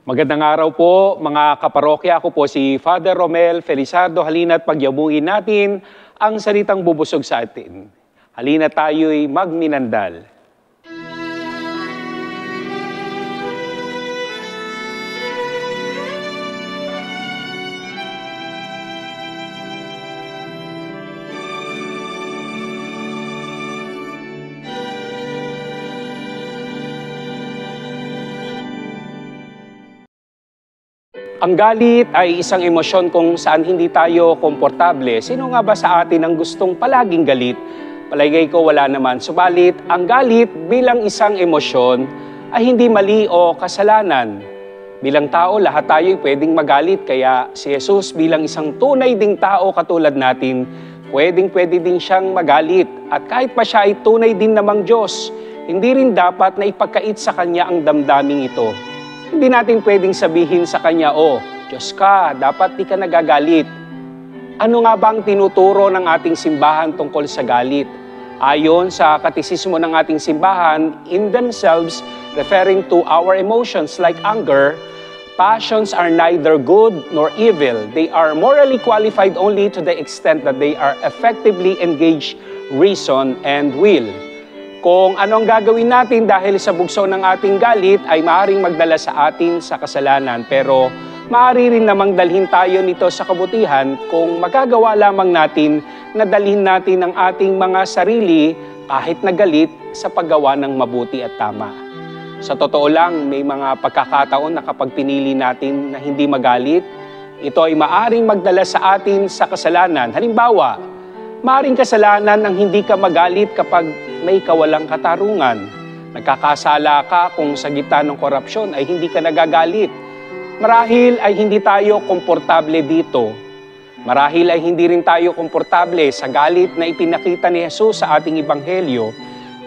Magandang araw po mga kaparokya. Ako po si Father Romel Felizardo. Halina't pagyabungin natin ang salitang bubusog sa atin. Halina tayo'y magminandal. Ang galit ay isang emosyon kung saan hindi tayo komportable. Sino nga ba sa atin ang gustong palaging galit? Palagay ko wala naman. Subalit, ang galit bilang isang emosyon ay hindi mali o kasalanan. Bilang tao, lahat tayo pwedeng magalit. Kaya si Jesus bilang isang tunay ding tao katulad natin, pwedeng-pwede din siyang magalit. At kahit pa siya ay tunay din namang Diyos, hindi rin dapat na ipagkait sa Kanya ang damdaming ito. Hindi natin pwedeng sabihin sa Kanya, "Oh, Diyos ka, dapat di ka nagagalit." Ano nga bang tinuturo ng ating simbahan tungkol sa galit? Ayon sa katisismo ng ating simbahan, in themselves, referring to our emotions like anger, passions are neither good nor evil. They are morally qualified only to the extent that they are effectively engaged reason and will. Kung ano ang gagawin natin dahil sa bugso ng ating galit ay maaaring magdala sa atin sa kasalanan. Pero maaari rin namang dalhin tayo nito sa kabutihan kung magagawa lamang natin na dalhin natin ang ating mga sarili kahit na galit sa paggawa ng mabuti at tama. Sa totoo lang, may mga pagkakataon na kapag pinili natin na hindi magalit, ito ay maaring magdala sa atin sa kasalanan. Halimbawa, maaring kasalanan ang hindi ka magalit kapag may kawalang katarungan. Nagkakasala ka kung sa gitna ng korupsyon ay hindi ka nagagalit. Marahil ay hindi tayo komportable dito. Marahil ay hindi rin tayo komportable sa galit na ipinakita ni Jesus sa ating ebanghelyo.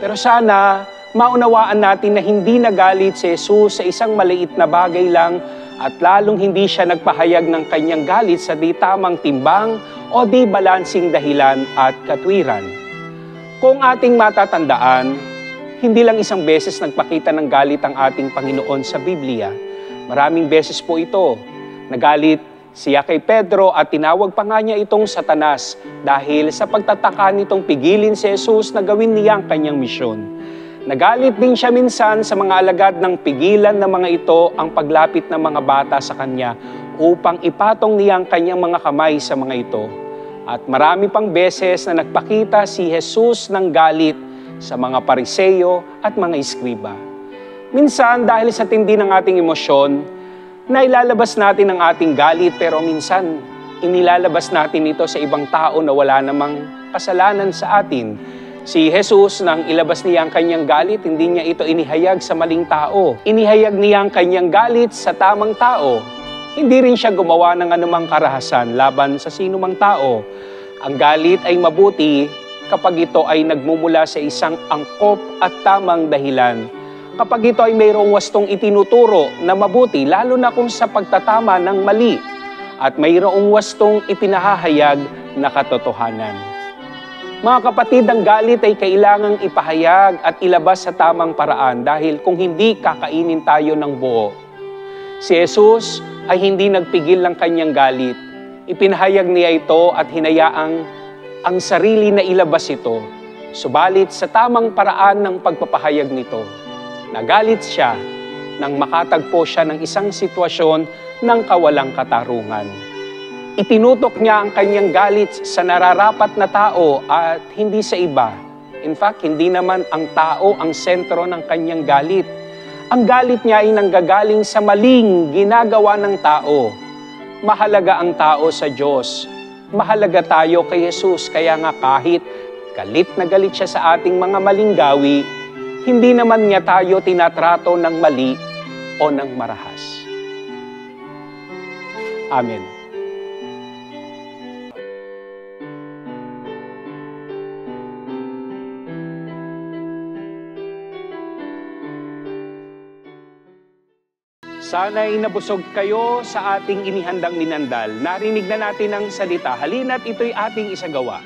Pero sana maunawaan natin na hindi nagalit si Jesus sa isang maliit na bagay lang at lalong hindi siya nagpahayag ng kanyang galit sa di tamang timbang o di balansing dahilan at katwiran. Kung ating matatandaan, hindi lang isang beses nagpakita ng galit ang ating Panginoon sa Biblia. Maraming beses po ito. Nagalit siya kay Pedro at tinawag pa nga niya itong Satanas dahil sa pagtataka nitong pigilin si Jesus na gawin niya ang kanyang misyon. Nagalit din siya minsan sa mga alagad ng pigilan ng mga ito ang paglapit ng mga bata sa kanya upang ipatong niya ang kanyang mga kamay sa mga ito. At marami pang beses na nagpakita si Jesus ng galit sa mga Pariseyo at mga Iskriba. Minsan dahil sa tindi ng ating emosyon, nailalabas natin ang ating galit pero minsan inilalabas natin ito sa ibang tao na wala namang kasalanan sa atin. Si Jesus, nang ilabas niya ang kanyang galit, hindi niya ito inihayag sa maling tao. Inihayag niya ang kanyang galit sa tamang tao. Hindi rin siya gumawa ng anumang karahasan laban sa sinumang tao. Ang galit ay mabuti kapag ito ay nagmumula sa isang angkop at tamang dahilan. Kapag ito ay mayroong wastong itinuturo na mabuti, lalo na kung sa pagtatama ng mali, at mayroong wastong ipinahahayag na katotohanan. Mga kapatid, ang galit ay kailangang ipahayag at ilabas sa tamang paraan dahil kung hindi, kakainin tayo ng buo. Si Jesus ay hindi nagpigil ng kanyang galit. Ipinahayag niya ito at hinayaang ang sarili na ilabas ito. Subalit sa tamang paraan ng pagpapahayag nito, nagalit siya nang makatagpo siya ng isang sitwasyon ng kawalang katarungan. Itinutok niya ang kanyang galit sa nararapat na tao at hindi sa iba. In fact, hindi naman ang tao ang sentro ng kanyang galit. Ang galit niya ay nanggagaling sa maling ginagawa ng tao. Mahalaga ang tao sa Diyos. Mahalaga tayo kay Jesus. Kaya nga kahit galit na galit siya sa ating mga maling gawi, hindi naman niya tayo tinatrato ng mali o ng marahas. Amen. Sana'y nabusog kayo sa ating inihandang minandal. Narinig na natin ang salita. Halina't ito'y ating isagawa.